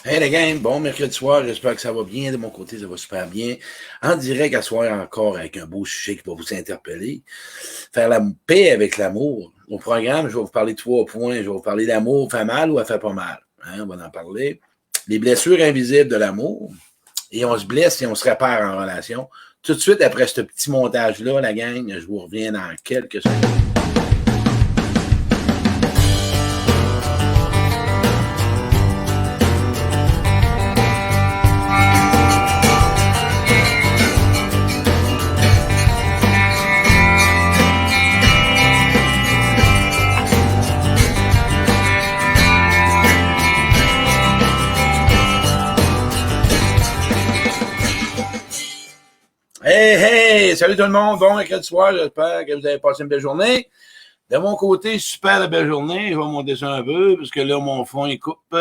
Hey les gars, bon mercredi soir, j'espère que ça va bien. De mon côté, ça va super bien. En direct à soir encore avec un beau sujet qui va vous interpeller. Faire la paix avec l'amour. Au programme, je vais vous parler de 3 points. Je vais vous parler d'amour, fait mal ou elle fait pas mal. Hein, on va en parler. Les blessures invisibles de l'amour. Et on se blesse et on se répare en relation. Tout de suite, après ce petit montage-là, la gang, je vous reviens dans quelques secondes. Hey, hey! Salut tout le monde! Bon mercredi soir, j'espère que vous avez passé une belle journée. De mon côté, super de belle journée. Je vais monter ça un peu, parce que là, mon fond, il coupe,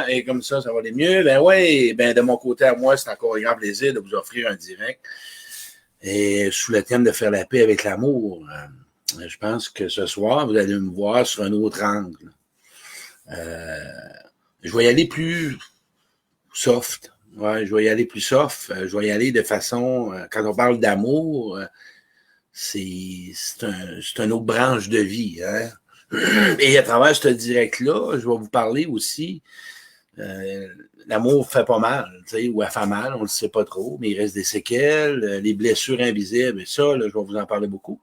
et comme ça va aller mieux. Ben oui, ben de mon côté à moi, c'est encore un grand plaisir de vous offrir un direct. Et sous le thème de faire la paix avec l'amour. Je pense que ce soir, vous allez me voir sur un autre angle. Je vais y aller plus soft. Ouais, je vais y aller plus soft. Je vais y aller de façon, quand on parle d'amour, c'est une autre branche de vie. Hein? Et à travers ce direct-là, je vais vous parler aussi. L'amour fait pas mal, ou elle fait mal, on ne le sait pas trop, mais il reste des séquelles, les blessures invisibles, et ça, là, je vais vous en parler beaucoup.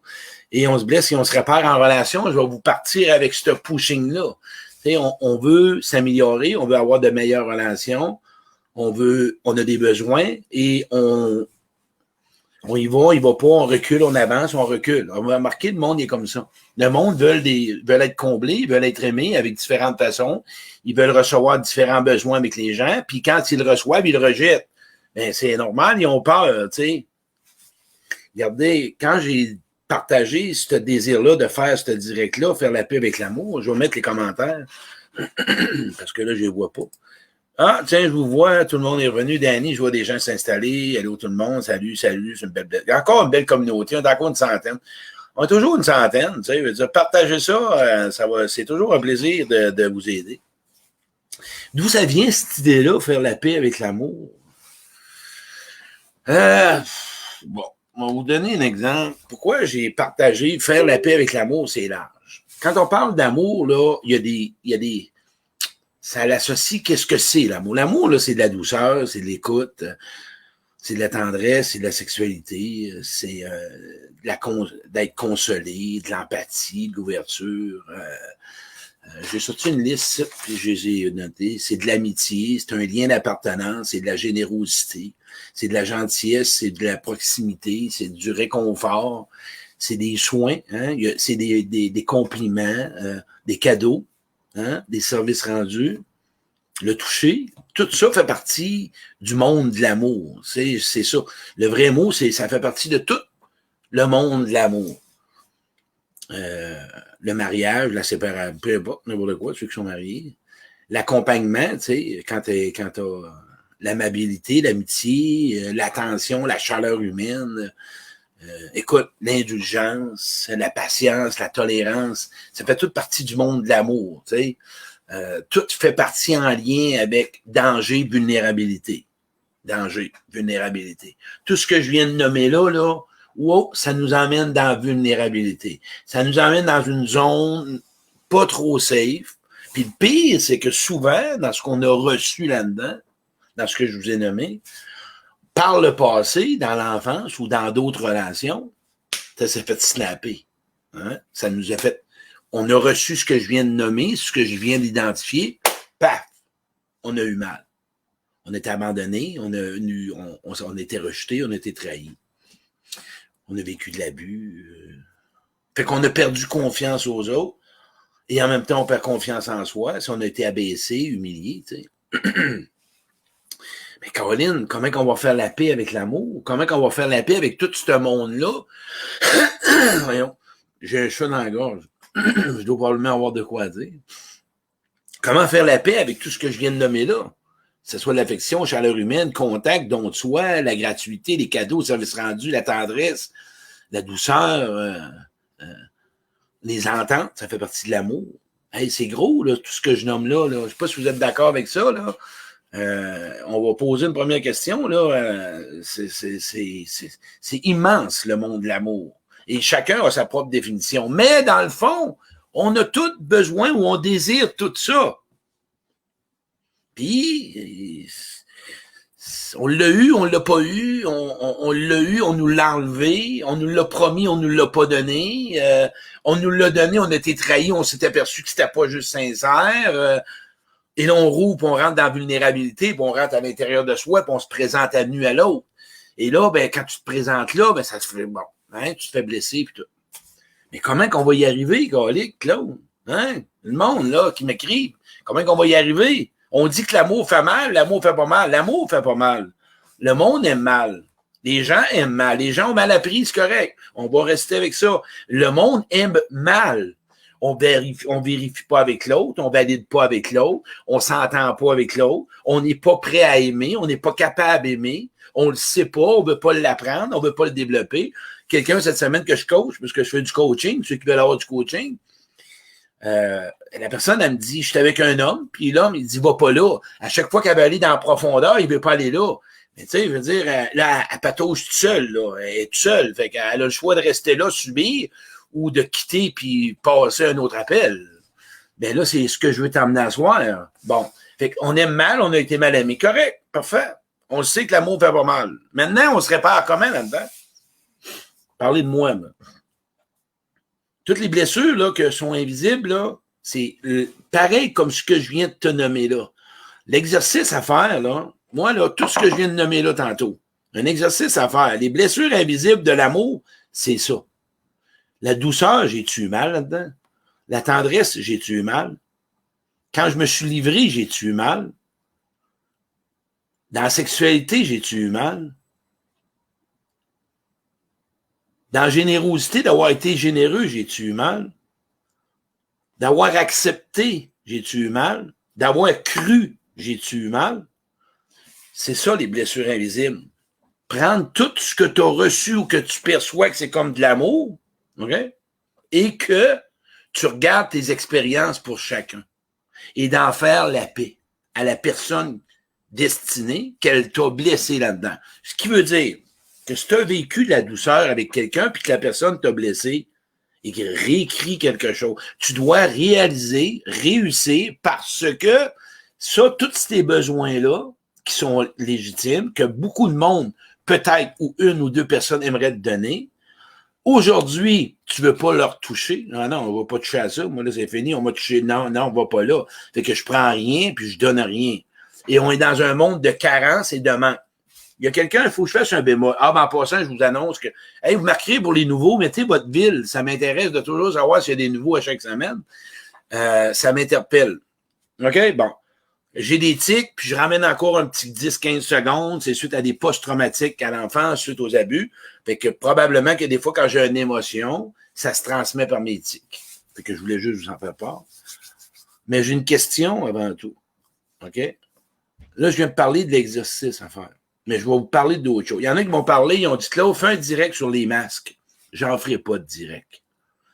Et on se blesse et on se répare en relation. Je vais vous partir avec ce pushing-là. On veut s'améliorer, on veut avoir de meilleures relations, on a des besoins et on y va pas, on recule, on avance, on recule. On va remarquer, le monde est comme ça. Le monde veut être comblés, veulent être aimés avec différentes façons. Ils veulent recevoir différents besoins avec les gens, puis quand ils le reçoivent, ils le rejettent. Ben, c'est normal, ils ont peur, tu sais. Regardez, quand j'ai partagé ce désir-là de faire ce direct-là, faire la paix avec l'amour, je vais mettre les commentaires, parce que là, je les vois pas. Ah, tiens, je vous vois, tout le monde est revenu. Danny, je vois des gens s'installer. Allô, tout le monde, salut, salut. C'est une belle, belle. Encore une belle communauté, on est encore une centaine. On est toujours une centaine, tu sais. Je veux dire, partagez ça, c'est toujours un plaisir de vous aider. D'où ça vient cette idée-là, faire la paix avec l'amour? Bon, on va vous donner un exemple. Pourquoi j'ai partagé faire la paix avec l'amour, c'est large. Quand on parle d'amour, là, il y a des ça l'associe, qu'est-ce que c'est l'amour? L'amour, là, c'est de la douceur, c'est de l'écoute, c'est de la tendresse, c'est de la sexualité, c'est d'être consolé, de l'empathie, de l'ouverture. J'ai sorti une liste, puis je les ai notées. C'est de l'amitié, c'est un lien d'appartenance, c'est de la générosité, c'est de la gentillesse, c'est de la proximité, c'est du réconfort, c'est des soins, hein? C'est des compliments, des cadeaux, hein? Des services rendus, le toucher. Tout ça fait partie du monde de l'amour. C'est ça. Le vrai mot, ça fait partie de tout le monde de l'amour. Le mariage, la séparation, peu importe, n'importe quoi, ceux qui sont mariés. L'accompagnement, tu sais, quand t'as l'amabilité, l'amitié, l'attention, la chaleur humaine, écoute, l'indulgence, la patience, la tolérance, ça fait toute partie du monde de l'amour, tu sais. Tout fait partie en lien avec danger, vulnérabilité. Danger, vulnérabilité. Tout ce que je viens de nommer là, wow, ça nous emmène dans la vulnérabilité. Ça nous emmène dans une zone pas trop safe. Puis le pire, c'est que souvent, dans ce qu'on a reçu là-dedans, dans ce que je vous ai nommé, par le passé, dans l'enfance ou dans d'autres relations, ça s'est fait snapper. Hein? Ça nous a fait... On a reçu ce que je viens de nommer, ce que je viens d'identifier, paf, on a eu mal. On a été abandonné, on a été rejeté, on a été trahi. On a vécu de l'abus. Fait qu'on a perdu confiance aux autres, et en même temps, on perd confiance en soi, si on a été abaissé, humilié, tu sais. Mais Caroline, comment qu'on va faire la paix avec l'amour? Comment qu'on va faire la paix avec tout ce monde-là? Voyons, j'ai un chat dans la gorge. Je dois probablement avoir de quoi dire. Comment faire la paix avec tout ce que je viens de nommer là? Que ce soit l'affection, chaleur humaine, contact, don de soi, la gratuité, les cadeaux, services rendus, la tendresse, la douceur, les ententes, ça fait partie de l'amour. Hey, c'est gros, là, tout ce que je nomme là. Je ne sais pas si vous êtes d'accord avec ça, là. On va poser une première question, là. C'est immense, le monde de l'amour. Et chacun a sa propre définition. Mais dans le fond, on a tous besoin ou on désire tout ça. Puis, on l'a eu, on l'a pas eu, on l'a eu, on nous l'a enlevé, on nous l'a promis, on nous l'a pas donné, on nous l'a donné, on a été trahi, on s'est aperçu que c'était pas juste sincère, et là on roule, puis on rentre dans la vulnérabilité, puis on rentre à l'intérieur de soi, puis on se présente à nu à l'autre. Et là, ben quand tu te présentes là, ben ça se fait bon, hein, tu te fais blesser puis tout. Mais comment qu'on va y arriver, Galique, Claude? Hein? Le monde là qui m'écrit, comment qu'on va y arriver? On dit que l'amour fait mal, l'amour fait pas mal. L'amour fait pas mal. Le monde aime mal. Les gens aiment mal. Les gens ont mal appris, c'est correct. On va rester avec ça. Le monde aime mal. On vérifie pas avec l'autre, on valide pas avec l'autre, on s'entend pas avec l'autre, on n'est pas prêt à aimer, on n'est pas capable d'aimer, on le sait pas, on veut pas l'apprendre, on veut pas le développer. Quelqu'un cette semaine que je coach, parce que je fais du coaching, ceux qui veulent avoir du coaching, la personne, elle me dit, je suis avec un homme, puis l'homme, il dit, va pas là. À chaque fois qu'elle veut aller dans la profondeur, il veut pas aller là. Mais tu sais, je veux dire, là, elle patauge toute seule, là. Elle est toute seule. Fait qu'elle a le choix de rester là, subir, ou de quitter puis passer un autre appel. Ben là, c'est ce que je veux t'emmener à soir. Bon. Fait qu'on aime mal, on a été mal aimé. Correct, parfait. On le sait que l'amour fait pas mal. Maintenant, on se répare comment là-dedans? Parlez de moi, là. Toutes les blessures là, que sont invisibles, là, c'est pareil comme ce que je viens de te nommer là. L'exercice à faire, là, moi, là, tout ce que je viens de nommer là tantôt, un exercice à faire. Les blessures invisibles de l'amour, c'est ça. La douceur, j'ai-tu eu mal là-dedans? La tendresse, j'ai-tu eu mal? Quand je me suis livré, j'ai-tu eu mal? Dans la sexualité, j'ai-tu eu mal? Dans la générosité, d'avoir été généreux, j'ai-tu eu mal? D'avoir accepté, j'ai-tu eu mal? D'avoir cru, j'ai-tu eu mal? C'est ça, les blessures invisibles. Prendre tout ce que tu as reçu ou que tu perçois que c'est comme de l'amour, OK? Et que tu regardes tes expériences pour chacun. Et d'en faire la paix à la personne destinée qu'elle t'a blessé là-dedans. Ce qui veut dire que si tu as vécu de la douceur avec quelqu'un puis que la personne t'a blessé et qu'il réécrit quelque chose, tu dois réaliser, réussir parce que ça, tous ces besoins-là qui sont légitimes, que beaucoup de monde, peut-être, ou une ou deux personnes aimeraient te donner, aujourd'hui, tu veux pas leur toucher. Non, non, on va pas toucher à ça. Moi, là, c'est fini. On m'a touché. Non, non, on va pas là. Fait que je prends rien puis je donne rien. Et on est dans un monde de carence et de manque. Il y a quelqu'un, il faut que je fasse un bémol. Ah, ben, en passant, je vous annonce que, hey, vous marquerez pour les nouveaux, mettez votre ville. Ça m'intéresse de toujours savoir s'il y a des nouveaux à chaque semaine. Ça m'interpelle. OK? Bon. J'ai des tics, puis je ramène encore un petit 10-15 secondes. C'est suite à des post-traumatiques à l'enfance, suite aux abus. Fait que probablement que des fois, quand j'ai une émotion, ça se transmet par mes tics. Fait que je voulais juste vous en faire part. Mais j'ai une question avant tout. OK? Là, je viens de parler de l'exercice à faire. Mais je vais vous parler d'autres choses. Il y en a qui m'ont parlé, ils ont dit, Claude, fais un direct sur les masques. J'en ferai pas de direct.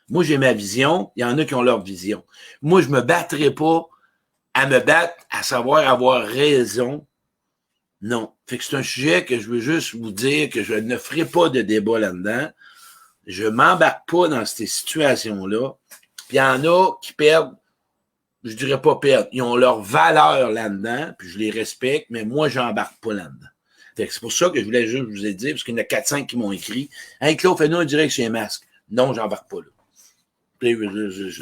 Moi, j'ai ma vision. Il y en a qui ont leur vision. Moi, je me battrai pas à me battre, à savoir avoir raison. Non. Fait que c'est un sujet que je veux juste vous dire que je ne ferai pas de débat là-dedans. Je m'embarque pas dans ces situations-là. Puis il y en a qui perdent, je dirais pas perdre, ils ont leur valeur là-dedans, puis je les respecte, mais moi, j'embarque pas là-dedans. Fait que c'est pour ça que je voulais juste vous dire, parce qu'il y en a 4-5 qui m'ont écrit, « Hey Claude, fais-nous un direct chez Masque. » Non, j'embarque pas là.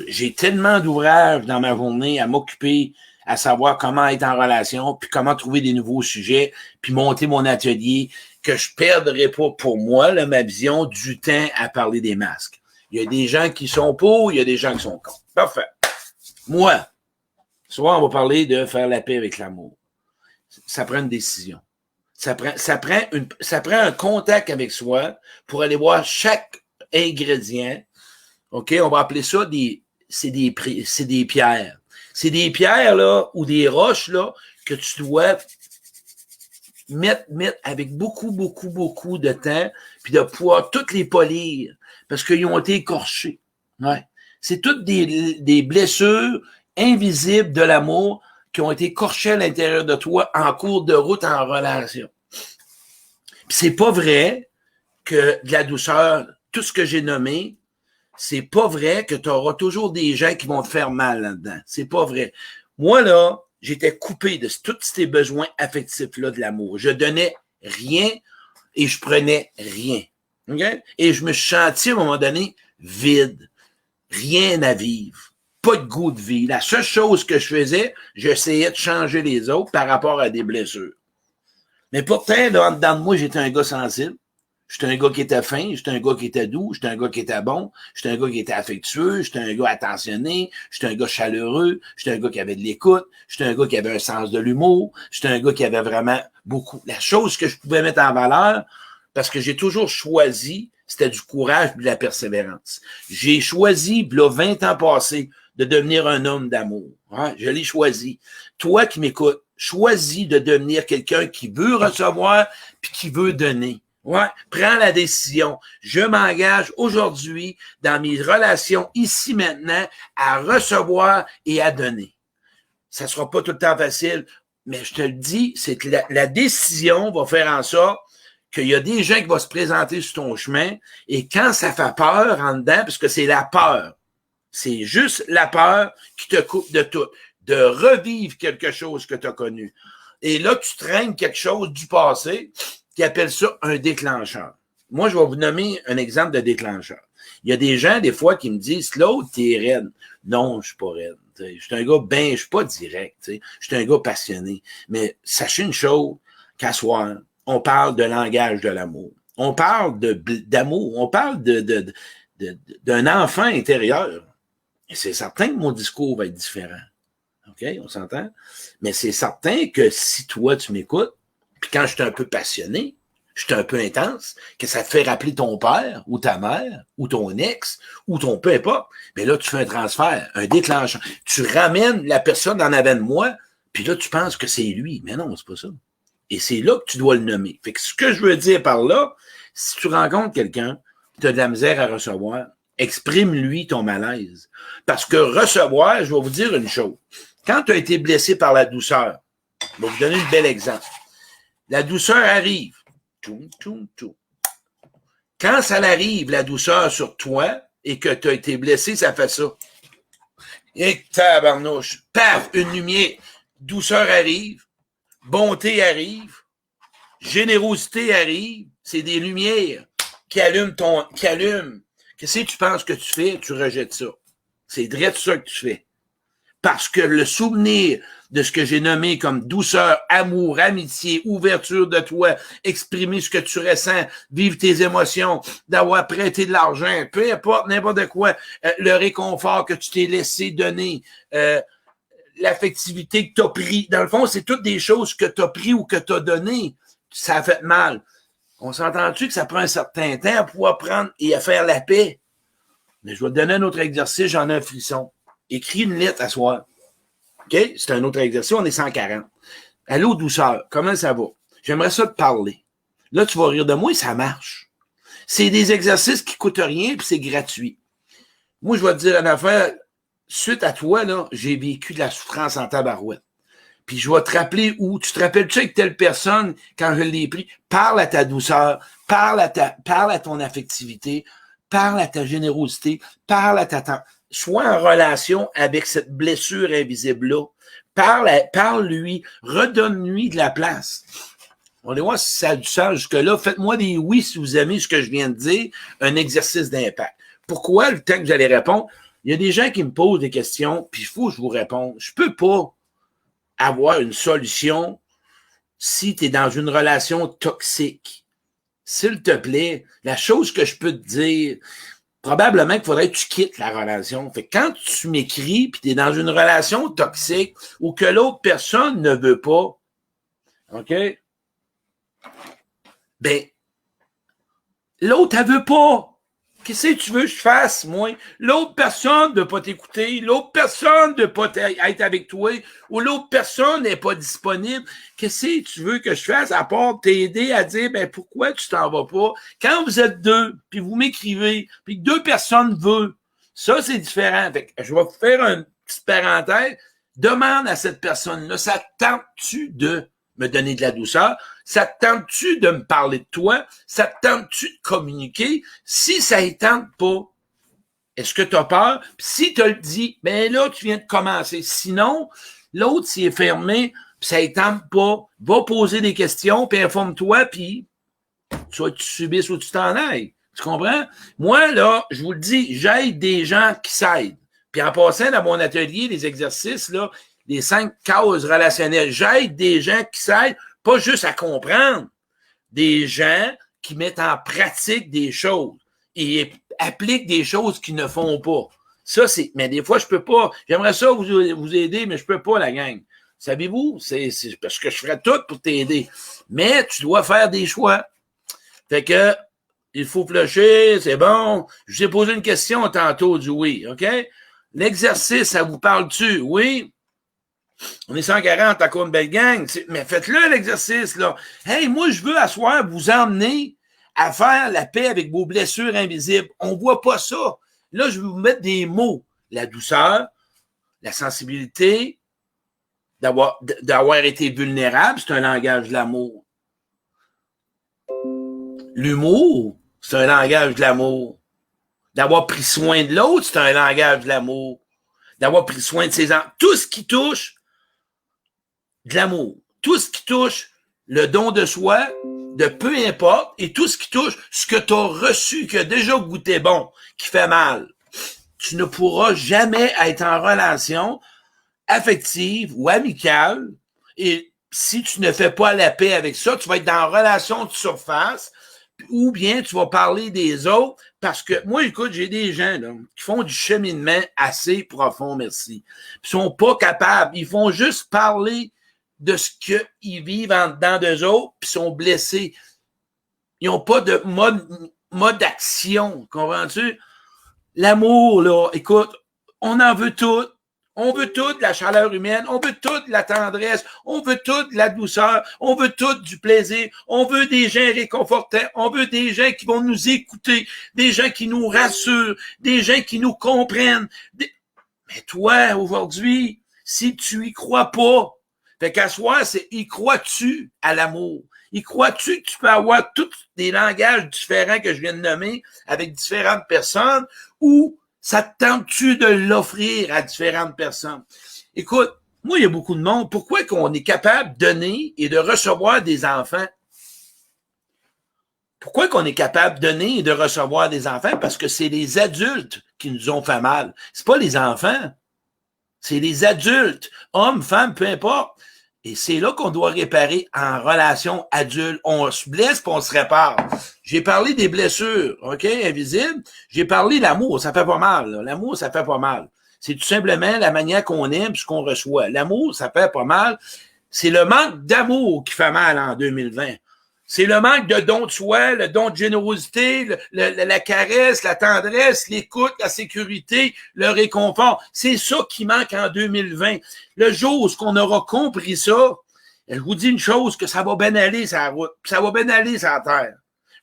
J'ai tellement d'ouvrages dans ma journée à m'occuper, à savoir comment être en relation, puis comment trouver des nouveaux sujets, puis monter mon atelier, que je perdrai pas pour moi, là, ma vision, du temps à parler des masques. Il y a des gens qui sont pour, il y a des gens qui sont contre. Parfait. Moi, ce soir, on va parler de faire la paix avec l'amour. Ça prend une décision. Ça prend un contact avec soi pour aller voir chaque ingrédient. OK, on va appeler ça c'est des pierres. C'est des pierres, là, ou des roches, là, que tu dois mettre avec beaucoup de temps, puis de pouvoir toutes les polir, parce qu'ils ont été écorchés. Ouais. C'est toutes des blessures invisibles de l'amour qui ont été écorchés à l'intérieur de toi en cours de route en relation. Puis c'est pas vrai que de la douceur, tout ce que j'ai nommé, c'est pas vrai que tu auras toujours des gens qui vont te faire mal là-dedans. C'est pas vrai. Moi, là, j'étais coupé de tous ces besoins affectifs-là de l'amour. Je donnais rien et je prenais rien. Okay? Et je me suis senti à un moment donné vide. Rien à vivre. Pas de goût de vie. La seule chose que je faisais, j'essayais de changer les autres par rapport à des blessures. Mais pourtant, là, en dedans de moi, j'étais un gars sensible. J'étais un gars qui était fin, j'étais un gars qui était doux, j'étais un gars qui était bon, j'étais un gars qui était affectueux, j'étais un gars attentionné, j'étais un gars chaleureux, j'étais un gars qui avait de l'écoute, j'étais un gars qui avait un sens de l'humour, j'étais un gars qui avait vraiment beaucoup. La chose que je pouvais mettre en valeur, parce que j'ai toujours choisi, c'était du courage et de la persévérance. J'ai choisi, là, 20 ans passés, de devenir un homme d'amour. Hein? Je l'ai choisi. Toi qui m'écoutes, choisis de devenir quelqu'un qui veut recevoir puis qui veut donner. Ouais, prends la décision. Je m'engage aujourd'hui dans mes relations ici maintenant à recevoir et à donner. Ça sera pas tout le temps facile, mais je te le dis, c'est que la décision va faire en sorte qu'il y a des gens qui vont se présenter sur ton chemin et quand ça fait peur en dedans, parce que c'est la peur, c'est juste la peur qui te coupe de tout, de revivre quelque chose que tu as connu. Et là, tu traînes quelque chose du passé qui appelle ça un déclencheur. Moi, je vais vous nommer un exemple de déclencheur. Il y a des gens, des fois, qui me disent, l'autre, t'es raide. Non, je suis pas raide. Je suis un gars je suis pas direct. Je suis un gars passionné. Mais sachez une chose, qu'à soir, on parle de langage de l'amour. On parle d'amour. On parle d'un enfant intérieur. Et c'est certain que mon discours va être différent. OK? On s'entend? Mais c'est certain que si toi, tu m'écoutes, puis quand je suis un peu passionné, je suis un peu intense, que ça te fait rappeler ton père, ou ta mère, ou ton ex, ou ton peu importe, mais là, tu fais un transfert, un déclencheur. Tu ramènes la personne en avant de moi, puis là, tu penses que c'est lui. Mais non, c'est pas ça. Et c'est là que tu dois le nommer. Fait que ce que je veux dire par là, si tu rencontres quelqu'un, tu as de la misère à recevoir, exprime-lui ton malaise. Parce que recevoir, je vais vous dire une chose. Quand tu as été blessé par la douceur, je vais vous donner un bel exemple. La douceur arrive. Quand ça arrive, la douceur sur toi, et que tu as été blessé, ça fait ça. Et tabarnouche, paf, une lumière. Douceur arrive, bonté arrive, générosité arrive, c'est des lumières qui allument Qu'est-ce que tu penses que tu fais? Tu rejettes ça. C'est direct ça que tu fais. Parce que le souvenir de ce que j'ai nommé comme douceur, amour, amitié, ouverture de toi, exprimer ce que tu ressens, vivre tes émotions, d'avoir prêté de l'argent, peu importe, n'importe quoi, le réconfort que tu t'es laissé donner, l'affectivité que tu as pris. Dans le fond, c'est toutes des choses que tu as pris ou que tu as donné. Ça a fait mal. On s'entend-tu que ça prend un certain temps à pouvoir prendre et à faire la paix? Mais je vais te donner un autre exercice, j'en ai un frisson. Écris une lettre à soir. OK? C'est un autre exercice, on est 140. Allô, douceur, comment ça va? J'aimerais ça te parler. Là, tu vas rire de moi et ça marche. C'est des exercices qui coûtent rien puis c'est gratuit. Moi, je vais te dire une affaire. Suite à toi, là, j'ai vécu de la souffrance en tabarouette. Puis je vais te rappeler où. Tu te rappelles-tu avec telle personne, quand je l'ai pris? Parle à ta douceur, parle à ton affectivité, parle à ta générosité, parle à ta... Sois en relation avec cette blessure invisible-là. Parle-lui, redonne-lui de la place. On va voir si ça a du sens jusque-là. Faites-moi des oui si vous aimez ce que je viens de dire, un exercice d'impact. Pourquoi, le temps que j'allais répondre, il y a des gens qui me posent des questions, puis il faut que je vous réponde. Je peux pas avoir une solution si tu es dans une relation toxique. S'il te plaît, la chose que je peux te dire, probablement qu'il faudrait que tu quittes la relation. Fait que quand tu m'écris puis tu es dans une relation toxique ou que l'autre personne ne veut pas, OK? Ben, l'autre, elle veut pas. Qu'est-ce que tu veux que je fasse, moi? L'autre personne ne veut pas t'écouter, l'autre personne ne veut pas être avec toi, ou l'autre personne n'est pas disponible. Qu'est-ce que tu veux que je fasse à part t'aider à dire, ben, pourquoi tu t'en vas pas? Quand vous êtes deux, puis vous m'écrivez, puis que deux personnes veulent, ça, c'est différent. Fait que je vais vous faire une petite parenthèse. demande à cette personne-là, ça te tente-tu de me donner de la douceur? Ça te tente-tu de me parler de toi? Ça te tente-tu de communiquer? Si ça ne tente pas, est-ce que tu as peur? Puis si tu le dis, ben là, tu viens de commencer. Sinon, l'autre, s'il est fermé, puis ça ne tente pas, va poser des questions, puis informe-toi, puis soit tu subisses ou tu t'en ailles. Tu comprends? Moi, là, je vous le dis, j'aide des gens qui s'aident. Puis en passant dans mon atelier, les exercices, là, les 5 causes relationnelles, j'aide des gens qui s'aident, pas juste à comprendre, des gens qui mettent en pratique des choses et appliquent des choses qu'ils ne font pas. Ça, c'est. Mais des fois, je peux pas. J'aimerais ça vous aider, mais je peux pas, la gang. Savez-vous? C'est parce que je ferais tout pour t'aider. Mais tu dois faire des choix. Fait que il faut flusher, c'est bon. Je vous ai posé une question tantôt du oui, OK? L'exercice, ça vous parle-tu? Oui? On est 140, encore une belle gang. Mais faites-le, l'exercice, là. Hey, moi, je veux, à soir, vous emmener à faire la paix avec vos blessures invisibles. On voit pas ça. Là, je vais vous mettre des mots. La douceur, la sensibilité, d'avoir été vulnérable, c'est un langage de l'amour. L'humour, c'est un langage de l'amour. D'avoir pris soin de l'autre, c'est un langage de l'amour. D'avoir pris soin de ses enfants. Tout ce qui touche de l'amour. Tout ce qui touche le don de soi, de peu importe, et tout ce qui touche ce que tu as reçu, qui a déjà goûté bon, qui fait mal. Tu ne pourras jamais être en relation affective ou amicale, et si tu ne fais pas la paix avec ça, tu vas être dans une relation de surface, ou bien tu vas parler des autres, parce que moi, écoute, j'ai des gens là, qui font du cheminement assez profond, merci. Ils sont pas capables, ils font juste parler de ce qu'ils vivent en dedans d'eux autres, puis sont blessés. Ils n'ont pas de mode d'action, comprends-tu? L'amour, là, écoute, on en veut tout. On veut toute la chaleur humaine, on veut toute la tendresse, on veut toute la douceur, on veut tout du plaisir, on veut des gens réconfortants, on veut des gens qui vont nous écouter, des gens qui nous rassurent, des gens qui nous comprennent. Mais toi, aujourd'hui, si tu y crois pas, fait qu'à soi, c'est y crois-tu à l'amour? Y crois-tu que tu peux avoir tous des langages différents que je viens de nommer avec différentes personnes ou ça te tente-tu de l'offrir à différentes personnes? Écoute, moi, il y a beaucoup de monde. Pourquoi qu'on est capable de donner et de recevoir des enfants? Pourquoi qu'on est capable de donner et de recevoir des enfants? Parce que c'est les adultes qui nous ont fait mal. C'est pas les enfants. C'est les adultes, hommes, femmes, peu importe. Et c'est là qu'on doit réparer en relation adulte. On se blesse puis on se répare. J'ai parlé des blessures, OK, invisibles. J'ai parlé de l'amour, ça fait pas mal. Là. L'amour, ça fait pas mal. C'est tout simplement la manière qu'on aime et ce qu'on reçoit. L'amour, ça fait pas mal. C'est le manque d'amour qui fait mal en 2020. C'est le manque de don de soi, le don de générosité, la caresse, la tendresse, l'écoute, la sécurité, le réconfort. C'est ça qui manque en 2020. Le jour où on aura compris ça, je vous dis une chose, que ça va bien aller sur la route, ça va bien aller sur la terre.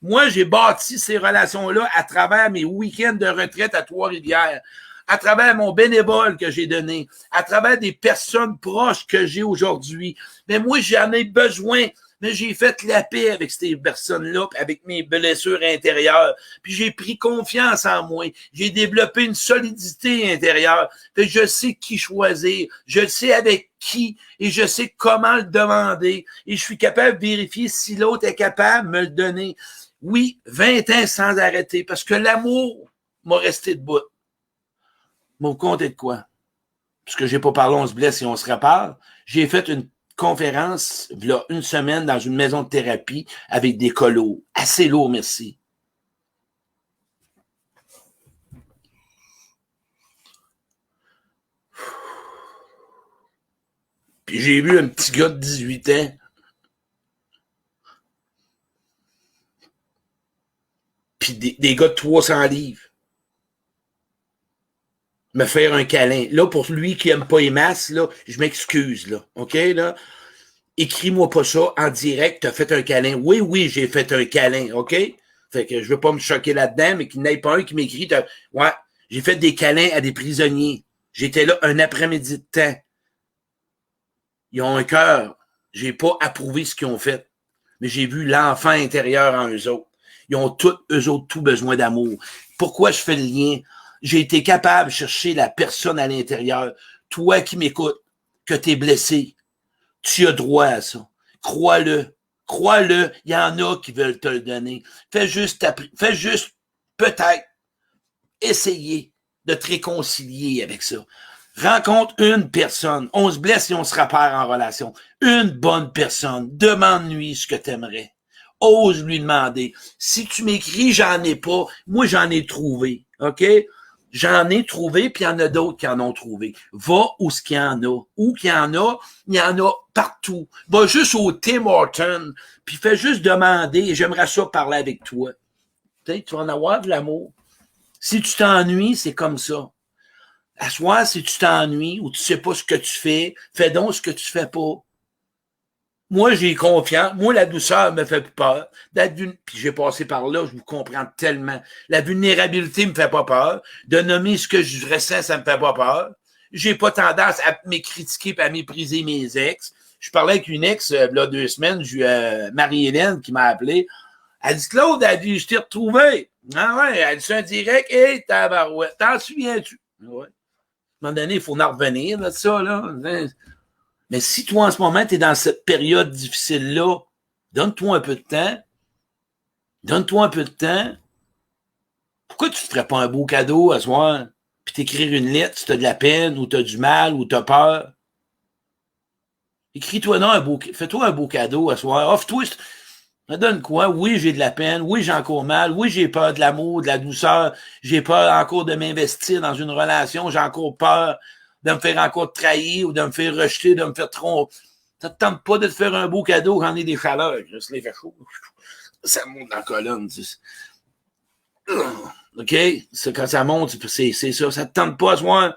Moi, j'ai bâti ces relations-là à travers mes week-ends de retraite à Trois-Rivières, à travers mon bénévole que j'ai donné, à travers des personnes proches que j'ai aujourd'hui. Mais moi, j'en ai besoin. Mais j'ai fait la paix avec ces personnes-là, avec mes blessures intérieures. Puis j'ai pris confiance en moi. J'ai développé une solidité intérieure. Fait que je sais qui choisir. Je sais avec qui et je sais comment le demander. Et je suis capable de vérifier si l'autre est capable de me le donner. Oui, 20 ans sans arrêter. Parce que l'amour m'a resté debout. Mais vous comptez de quoi? Parce que j'ai pas parlé, on se blesse et on se répare. J'ai fait une conférence, là, une semaine dans une maison de thérapie avec des colos. Assez lourd, merci. Puis j'ai vu un petit gars de 18 ans puis des gars de 300 livres me faire un câlin. Là, pour lui qui aime pas les masses, là, je m'excuse, là. OK, là? Écris-moi pas ça en direct, t'as fait un câlin. Oui, oui, j'ai fait un câlin, OK? Fait que je veux pas me choquer là-dedans, mais qu'il n'y ait pas un qui m'écrit, ouais, j'ai fait des câlins à des prisonniers. J'étais là un après-midi de temps. Ils ont un cœur. J'ai pas approuvé ce qu'ils ont fait, mais j'ai vu l'enfant intérieur en eux autres. Ils ont tous, eux autres, tout besoin d'amour. Pourquoi je fais le lien? J'ai été capable de chercher la personne à l'intérieur. Toi qui m'écoutes, que tu es blessé, tu as droit à ça. Crois-le. Crois-le. Il y en a qui veulent te le donner. Fais juste peut-être, essayer de te réconcilier avec ça. Rencontre une personne. On se blesse et on se repère en relation. Une bonne personne. Demande-lui ce que tu aimerais. Ose lui demander. Si tu m'écris, j'en ai pas. Moi, j'en ai trouvé. OK? J'en ai trouvé, puis il y en a d'autres qui en ont trouvé. Va où ce qu'il y en a. Où qu'il y en a partout. Va juste au Tim Hortons, puis fais juste demander, j'aimerais ça parler avec toi. Tu vas en avoir de l'amour. Si tu t'ennuies, c'est comme ça. À soir, si tu t'ennuies ou tu sais pas ce que tu fais donc ce que tu fais pas. Moi, j'ai confiance. Moi, la douceur me fait plus peur. Puis j'ai passé par là, je vous comprends tellement. La vulnérabilité me fait pas peur. De nommer ce que je ressens, ça me fait pas peur. J'ai pas tendance à me critiquer et à mépriser mes ex. Je parlais avec une ex, là, 2 semaines, j'ai Marie-Hélène qui m'a appelé. Elle dit, Claude, elle dit, je t'ai retrouvé. Ah ouais, elle dit, c'est un direct, hey, tabarouette, t'en souviens-tu? Ouais. À un moment donné, il faut en revenir de ça, là. Mais si toi, en ce moment, tu es dans cette période difficile-là, donne-toi un peu de temps. Donne-toi un peu de temps. Pourquoi tu ne te ferais pas un beau cadeau à soir, puis t'écrire une lettre si tu as de la peine, ou tu as du mal, ou tu as peur? Écris-toi non fais-toi un beau cadeau à soir. Offre-toi, ça donne quoi? Oui, j'ai de la peine. Oui, j'ai encore mal. Oui, j'ai peur de l'amour, de la douceur. J'ai peur encore de m'investir dans une relation. J'ai encore peur de me faire encore trahir ou de me faire rejeter, de me faire tromper. Ça te tente pas de te faire un beau cadeau quand on est des chaleurs. Juste les fait chaud. Ça monte dans la colonne. OK? Quand ça monte, c'est ça. Ça te tente pas à soir.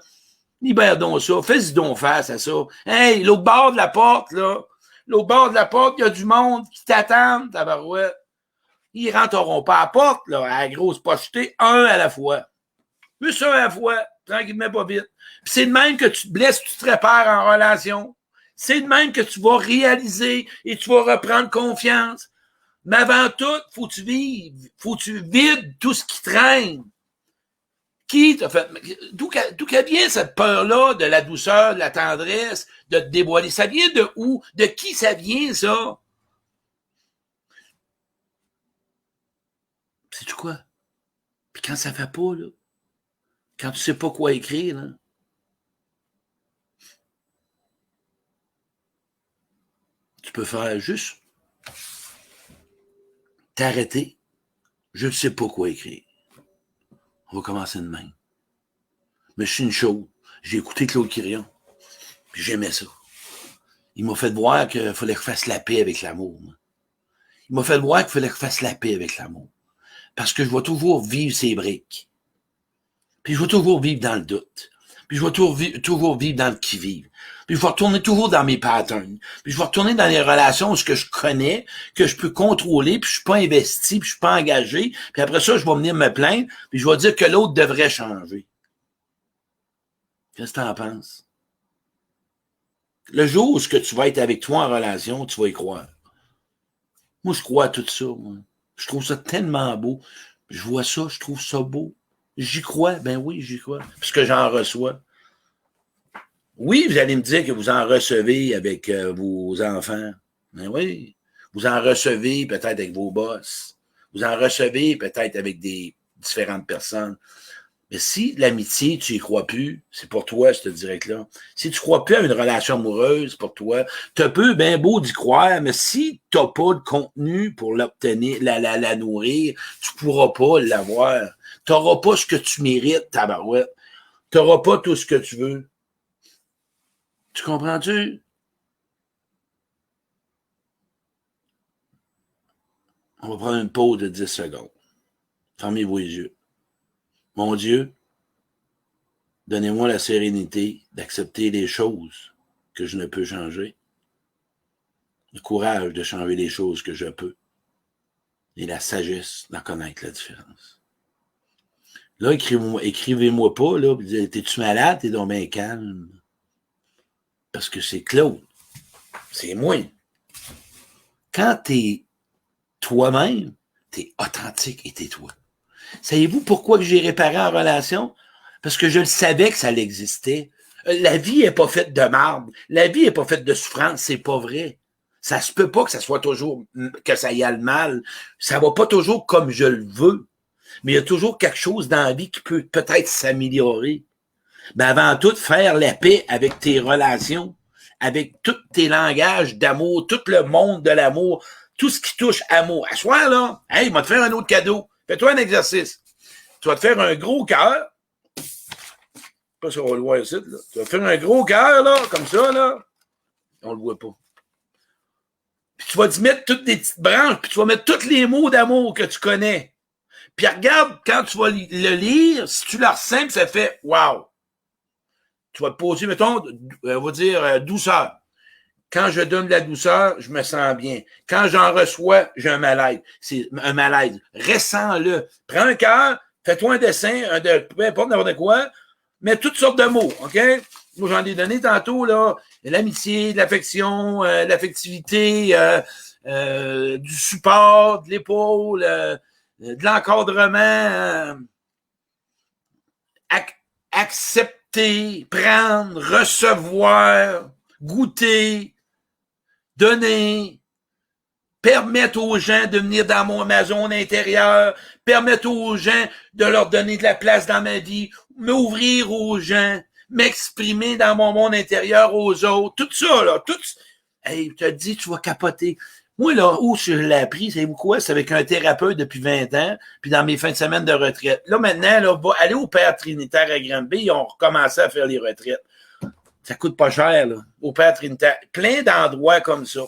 Libère donc ça. Fais-y donc face à ça. Hey, l'autre bord de la porte, là. L'autre bord de la porte, il y a du monde qui t'attend, tabarouette. Ils rentreront pas à la porte, là, à la grosse pochetée, un à la fois. Juste un à la fois, tranquillement, pas vite. Puis c'est de même que tu te blesses, tu te répares en relation. C'est de même que tu vas réaliser et tu vas reprendre confiance. Mais avant tout, faut que tu vides tout ce qui traîne. Qui t'a fait, d'où vient cette peur-là de la douceur, de la tendresse, de te dévoiler? Ça vient de où? De qui ça vient, ça? Sais-tu quoi? Puis quand ça fait pas, là, quand tu sais pas quoi écrire, là, tu peux faire juste t'arrêter. Je ne sais pas quoi écrire. On va commencer de même. Mais je suis une chaude. J'ai écouté Claude Quirion. Puis j'aimais ça. Il m'a fait voir qu'il fallait que je fasse la paix avec l'amour. Il m'a fait voir qu'il fallait que je fasse la paix avec l'amour. Parce que je vais toujours vivre ces briques. Puis je vais toujours vivre dans le doute. Puis je vais toujours vivre dans le qui-vive. Puis je vais retourner toujours dans mes patterns. Puis je vais retourner dans les relations où ce que je connais, que je peux contrôler, puis je suis pas investi, puis je suis pas engagé. Puis après ça, je vais venir me plaindre, puis je vais dire que l'autre devrait changer. Qu'est-ce que tu en penses? Le jour où ce que tu vas être avec toi en relation, tu vas y croire. Moi, je crois à tout ça. Moi. Je trouve ça tellement beau. Je vois ça, je trouve ça beau. J'y crois, ben oui, j'y crois. Puisque j'en reçois. Oui, vous allez me dire que vous en recevez avec vos enfants. Ben oui. Vous en recevez peut-être avec vos boss. Vous en recevez peut-être avec des différentes personnes. Mais si l'amitié, tu y crois plus, c'est pour toi, ce direct-là. Si tu crois plus à une relation amoureuse pour toi, t'as peu bien beau d'y croire, mais si t'as pas de contenu pour l'obtenir, la nourrir, tu pourras pas l'avoir. T'auras pas ce que tu mérites, tabarouette. T'auras pas tout ce que tu veux. Tu comprends-tu? On va prendre une pause de 10 secondes. Fermez-vous les yeux. Mon Dieu, donnez-moi la sérénité d'accepter les choses que je ne peux changer, le courage de changer les choses que je peux et la sagesse d'en connaître la différence. Là, écrivez-moi pas, là, t'es-tu malade? T'es donc bien calme. Parce que c'est Claude C'est moi. Quand t'es toi-même, t'es authentique et t'es toi. Savez-vous pourquoi que j'ai réparé en relation? Parce que je le savais que ça existait. La vie est pas faite de marbre. La vie est pas faite de souffrance. C'est pas vrai. Ça se peut pas que ça soit toujours, que ça y aille mal. Ça va pas toujours comme je le veux. Mais il y a toujours quelque chose dans la vie qui peut peut-être s'améliorer. Mais avant tout, faire la paix avec tes relations, avec tous tes langages d'amour, tout le monde de l'amour, tout ce qui touche amour. À soir, là, hey, il va te faire un autre cadeau. Fais-toi un exercice. Tu vas te faire un gros cœur. Pas si on va le voir ici, là. Tu vas te faire un gros cœur, là, comme ça, là. On le voit pas. Puis tu vas te mettre toutes des petites branches, puis tu vas mettre tous les mots d'amour que tu connais. Puis regarde, quand tu vas le lire, si tu le ressens, ça fait « wow ». Tu vas te poser, mettons, on va dire douceur. Quand je donne de la douceur, je me sens bien. Quand j'en reçois, j'ai un malaise. C'est un malaise. Ressens-le. Prends un cœur, fais-toi un dessin, peu importe n'importe quoi, mets toutes sortes de mots, OK? Moi, j'en ai donné tantôt, là, l'amitié, l'affection, l'affectivité, du support, de l'épaule, de l'encadrement, accepter, prendre, recevoir, goûter, donner, permettre aux gens de venir dans ma zone intérieure, permettre aux gens de leur donner de la place dans ma vie, m'ouvrir aux gens, m'exprimer dans mon monde intérieur aux autres, tout ça, là, tout. Hey, je te dis, tu vas capoter. Moi, là, où je l'ai appris, savez-vous quoi? C'est avec un thérapeute depuis 20 ans, puis dans mes fins de semaine de retraite. Là, maintenant, là, va aller au Père Trinitaire à Granby, ils ont recommencé à faire les retraites. Ça coûte pas cher, là, au Père Trinitaire. Plein d'endroits comme ça.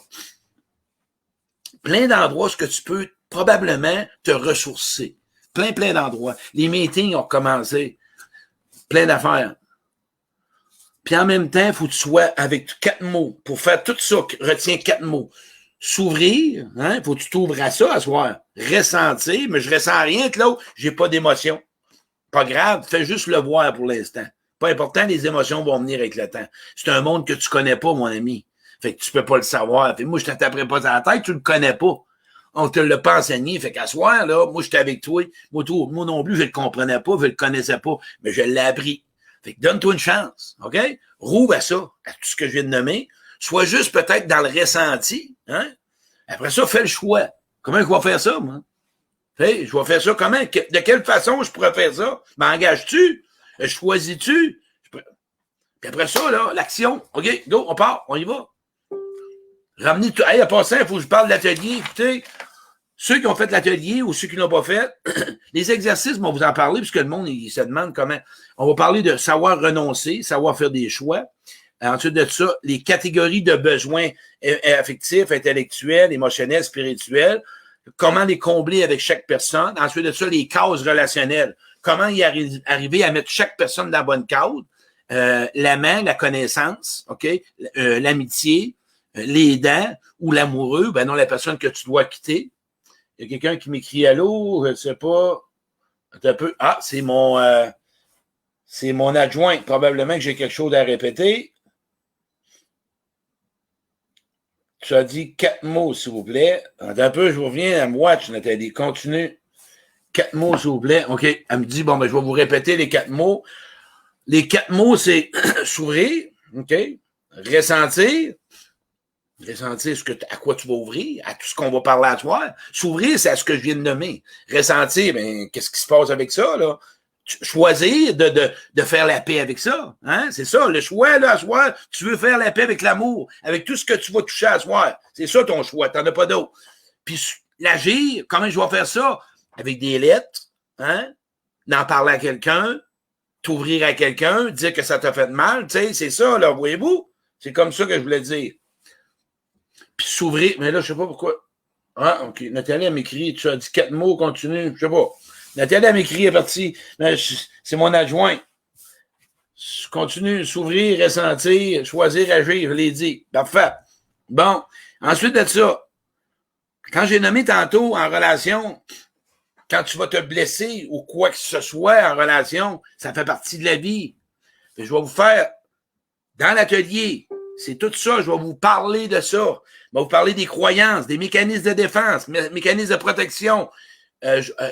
Plein d'endroits où tu peux probablement te ressourcer. Plein d'endroits. Les meetings ont commencé. Plein d'affaires. Puis en même temps, il faut que tu sois avec 4 mots. Pour faire tout ça, retiens 4 mots. S'ouvrir, hein, faut que tu t'ouvres à ça, à soir. Ressentir, mais je ressens rien que l'autre, j'ai pas d'émotion. Pas grave, fais juste le voir pour l'instant. Pas important, les émotions vont venir avec le temps. C'est un monde que tu connais pas, mon ami. Fait que tu peux pas le savoir. Fait que moi, je te taperai pas dans la tête, tu le connais pas. On te l'a pas enseigné. Fait qu'à soir, là, moi, j'étais avec toi. Moi non plus, je le comprenais pas, je le connaissais pas, mais je l'ai appris. Fait que donne-toi une chance, OK? Rouvre à ça, à tout ce que je viens de nommer. Sois juste peut-être dans le ressenti, hein? Après ça, fais le choix. Comment je vais faire ça, moi? Hey, je vais faire ça comment? De quelle façon je pourrais faire ça? M'engages-tu? Choisis-tu? Puis après ça, là, l'action. OK, go, on part, on y va. Ramener tout. Hey, à passant, il faut que je parle de l'atelier. Écoutez, ceux qui ont fait l'atelier ou ceux qui l'ont pas fait, les exercices, on va vous en parler, puisque le monde, il se demande comment. On va parler de savoir renoncer, savoir faire des choix. Ensuite de ça, les catégories de besoins affectifs, intellectuels, émotionnels, spirituels. Comment les combler avec chaque personne. Ensuite de ça, les cases relationnelles. Comment y arriver à mettre chaque personne dans la bonne case. L'amant, la connaissance, OK? L'amitié, l'aidant ou l'amoureux, ben non, la personne que tu dois quitter. Il y a quelqu'un qui m'écrit allô, je ne sais pas. Un peu. Ah, c'est mon adjoint. Probablement que j'ai quelque chose à répéter. Tu as dit 4 mots, s'il vous plaît. Un peu, je vous reviens à me watch, Nathalie. Continue. 4 mots, s'il vous plaît. OK. Elle me dit, bon, ben, je vais vous répéter les 4 mots. Les 4 mots, c'est sourire, OK? Ressentir. Ressentir à quoi tu vas ouvrir, à tout ce qu'on va parler à toi. S'ouvrir, c'est à ce que je viens de nommer. Ressentir, ben, qu'est-ce qui se passe avec ça, là? Choisir de faire la paix avec ça. Hein? C'est ça, le choix, là, à soir, tu veux faire la paix avec l'amour, avec tout ce que tu vas toucher à soir. C'est ça ton choix, t'en as pas d'autre. Puis l'agir, comment je vais faire ça? Avec des lettres, hein? D'en parler à quelqu'un, t'ouvrir à quelqu'un, dire que ça t'a fait mal, tu sais, c'est ça, là, voyez-vous? C'est comme ça que je voulais dire. Puis s'ouvrir, mais là, je sais pas pourquoi. Ah, OK. Nathalie, elle m'écrit, tu as dit 4 mots, continue, je sais pas. Nathalie, elle m'écrit, elle est partie. C'est mon adjoint. Continue, s'ouvrir, ressentir, choisir, agir, je l'ai dit. Parfait. Bon. Ensuite de ça, quand j'ai nommé tantôt en relation, quand tu vas te blesser ou quoi que ce soit en relation, ça fait partie de la vie. Et je vais vous faire, dans l'atelier, C'est tout ça. Je vais vous parler de ça. Je vais vous parler des croyances, des mécanismes de défense, mécanismes de protection,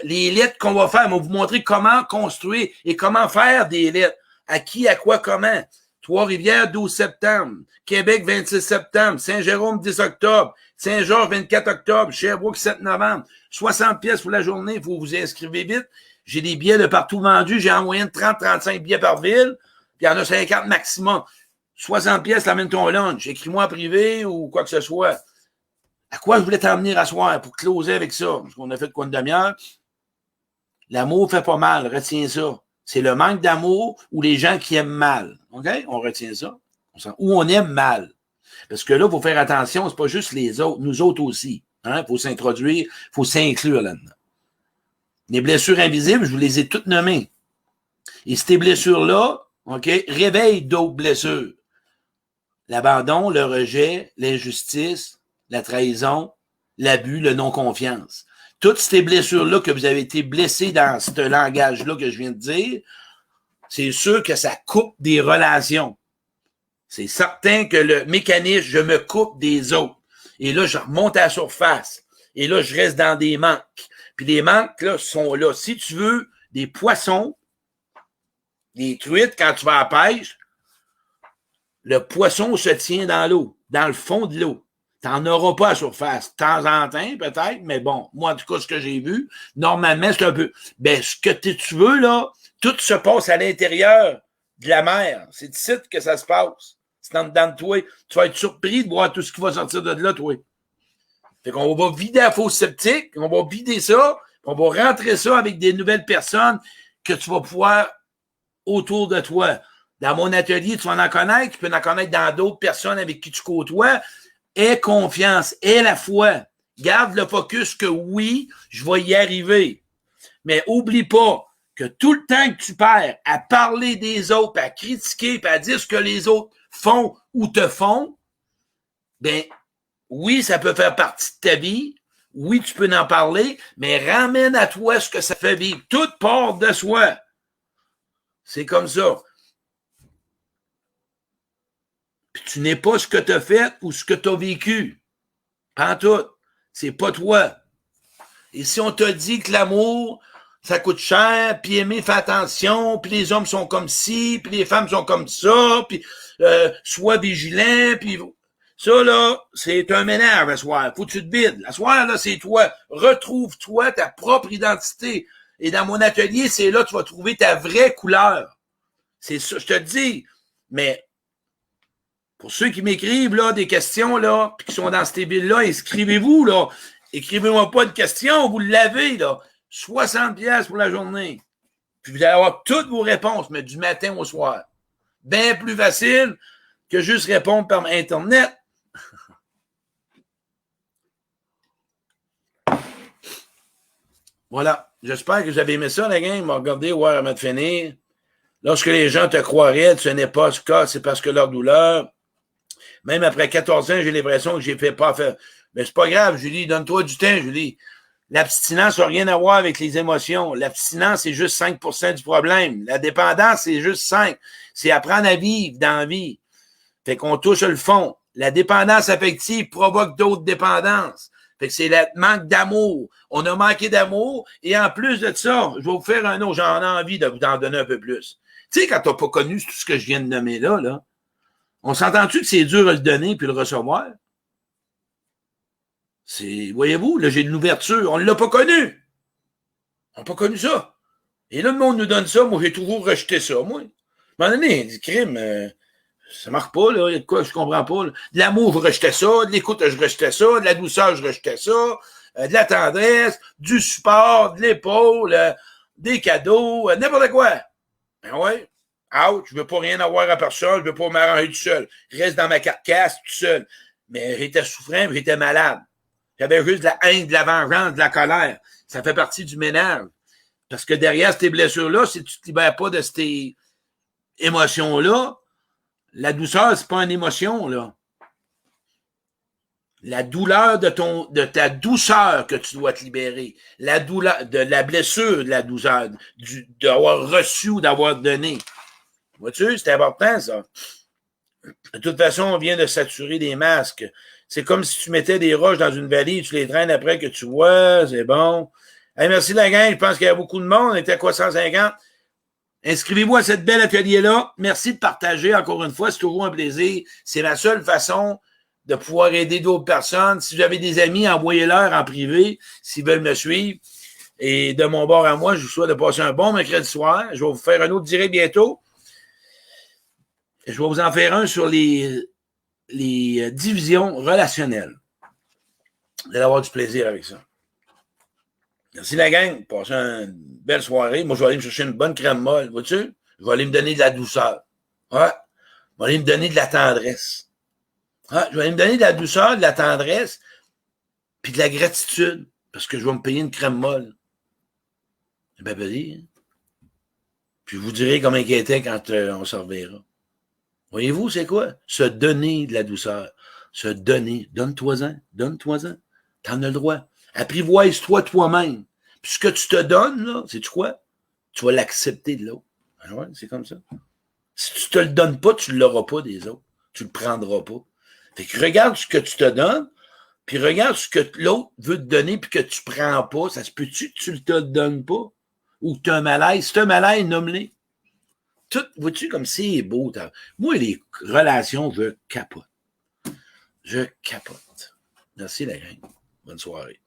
les lettres qu'on va faire. Je vais vous montrer comment construire et comment faire des lettres. À qui, à quoi, comment. Trois-Rivières, 12 septembre. Québec, 26 septembre. Saint-Jérôme, 10 octobre. Saint-Georges, 24 octobre. Sherbrooke, 7 novembre. 60 pièces pour la journée. Il faut vous inscrire vite. J'ai des billets de partout vendus. J'ai en moyenne 30-35 billets par ville. Puis il y en a 50 maximum. 60 pièces, amène ton lunch. Écris-moi en privé ou quoi que ce soit. À quoi je voulais t'emmener à soir pour closer avec ça? Parce qu'on a fait de quoi une demi-heure. L'amour fait pas mal. Retiens ça. C'est le manque d'amour ou les gens qui aiment mal. OK? On retient ça. Ou on aime mal. Parce que là, il faut faire attention, c'est pas juste les autres, nous autres aussi. Hein? Il faut s'introduire, il faut s'inclure là-dedans. Les blessures invisibles, je vous les ai toutes nommées. Et ces blessures-là, OK, réveillent d'autres blessures. L'abandon, le rejet, l'injustice, la trahison, l'abus, le non-confiance. Toutes ces blessures-là que vous avez été blessés dans ce langage-là que je viens de dire, c'est sûr que ça coupe des relations. C'est certain que le mécanisme, je me coupe des autres. Et là, je remonte à la surface. Et là, je reste dans des manques. Puis les manques, là, sont là. Si tu veux des poissons, des truites, quand tu vas à la pêche, le poisson se tient dans l'eau, dans le fond de l'eau. Tu n'en auras pas à la surface. De temps en temps, peut-être, mais bon, moi, en tout cas, ce que j'ai vu, normalement, c'est un peu... Ben, ce que tu veux, là, tout se passe à l'intérieur de la mer. C'est ici que ça se passe. C'est en dedans de toi. Tu vas être surpris de voir tout ce qui va sortir de là, toi. Fait qu'on va vider la fosse septique, on va vider ça, on va rentrer ça avec des nouvelles personnes que tu vas pouvoir autour de toi. Dans mon atelier, tu vas en connaître, tu peux en connaître dans d'autres personnes avec qui tu côtoies. Aie confiance, aie la foi. Garde le focus que oui, je vais y arriver. Mais oublie pas que tout le temps que tu perds à parler des autres, à critiquer, à dire ce que les autres font ou te font, ben oui, ça peut faire partie de ta vie. Oui, tu peux en parler, mais ramène à toi ce que ça fait vivre. Tout part de soi. C'est comme ça. Puis tu n'es pas ce que tu as fait ou ce que tu as vécu. En tout. C'est pas toi. Et si on te dit que l'amour, ça coûte cher, puis aimer, fais attention, puis les hommes sont comme ci, puis les femmes sont comme ça, puis sois vigilant, puis ça, là, c'est un ménage à soir. Faut que tu te vides. À soir, là, c'est toi. Retrouve-toi ta propre identité. Et dans mon atelier, c'est là que tu vas trouver ta vraie couleur. C'est ça, je te dis. Mais pour ceux qui m'écrivent là des questions là, puis qui sont dans cette ville-là, inscrivez-vous là. Écrivez-moi pas de questions, vous l'avez là. 60 pièces pour la journée. Puis vous allez avoir toutes vos réponses, mais du matin au soir. Bien plus facile que juste répondre par Internet. Voilà. J'espère que vous avez aimé ça, la gang. Regardez, ouais, avant de finir. Lorsque les gens te croiraient, ce n'est pas ce cas, c'est parce que leur douleur, même après 14 ans, j'ai l'impression que j'ai fait pas faire. Mais c'est pas grave, Julie, donne-toi du temps, Julie. L'abstinence n'a rien à voir avec les émotions. L'abstinence, c'est juste 5% du problème. La dépendance, c'est juste 5%. C'est apprendre à vivre dans la vie. Fait qu'on touche le fond. La dépendance affective provoque d'autres dépendances. Fait que c'est le manque d'amour. On a manqué d'amour. Et en plus de ça, je vais vous faire un autre. J'en ai envie de vous en donner un peu plus. Tu sais, quand t'as pas connu tout ce que je viens de nommer là, on s'entend-tu que c'est dur à le donner puis le recevoir? C'est, voyez-vous, là, j'ai de l'ouverture. On ne l'a pas connu. On n'a pas connu ça. Et là, le monde nous donne ça. Moi, j'ai toujours rejeté ça, moi. À un moment donné, du crime, ça marche pas, là. Il y a de quoi, je comprends pas. Là. De l'amour, je rejetais ça. De l'écoute, je rejetais ça. De la douceur, je rejetais ça. De la tendresse, du support, de l'épaule, des cadeaux, n'importe quoi. Ben ouais. Out, je veux pas rien avoir à personne. Je veux pas m'arranger tout seul. Je reste dans ma carcasse tout seul. Mais j'étais souffrant, j'étais malade. J'avais juste de la haine, de la vengeance, de la colère. Ça fait partie du ménage. Parce que derrière ces blessures-là, si tu ne te libères pas de ces émotions-là, la douceur, c'est pas une émotion, là. La douleur de ta douceur que tu dois te libérer. La douleur, de la blessure de la douceur, d'avoir reçu ou d'avoir donné. Vois-tu, c'est important, ça. De toute façon, on vient de saturer des masques. C'est comme si tu mettais des roches dans une vallée, tu les traînes après que tu vois, c'est bon. Hey, merci la gang, je pense qu'il y a beaucoup de monde, on était à quoi 150? Inscrivez-vous à cette belle atelier-là. Merci de partager encore une fois, c'est toujours un plaisir. C'est la seule façon de pouvoir aider d'autres personnes. Si vous avez des amis, envoyez-leur en privé s'ils veulent me suivre. Et de mon bord à moi, je vous souhaite de passer un bon mercredi soir. Je vais vous faire un autre direct bientôt. Je vais vous en faire un sur les divisions relationnelles. Vous allez avoir du plaisir avec ça. Merci la gang. Passez une belle soirée. Moi, je vais aller me chercher une bonne crème molle. Vois-tu? Je vais aller me donner de la douceur. Ouais. Je vais aller me donner de la tendresse. Ouais. Je vais aller me donner de la douceur, de la tendresse, puis de la gratitude, parce que je vais me payer une crème molle. C'est bien petit, hein? Puis je vous dirai comment il était quand on se reverra. Voyez-vous, c'est quoi? Se donner de la douceur. Se donner. Donne-toi-en. Donne-toi-en. T'en as le droit. Apprivoise-toi toi-même. Puis ce que tu te donnes, là, sais-tu quoi? Tu vas l'accepter de l'autre. Ah ouais, c'est comme ça. Si tu te le donnes pas, tu ne l'auras pas des autres. Tu le prendras pas. Fait que regarde ce que tu te donnes, puis regarde ce que l'autre veut te donner, puis que tu prends pas. Ça se peut-tu que tu ne te le donnes pas? Ou que tu as un malaise? Si tu as un malaise, nomme-les. Tout, vois-tu, comme c'est beau. Moi, les relations, je capote. Je capote. Merci, la gang. Bonne soirée.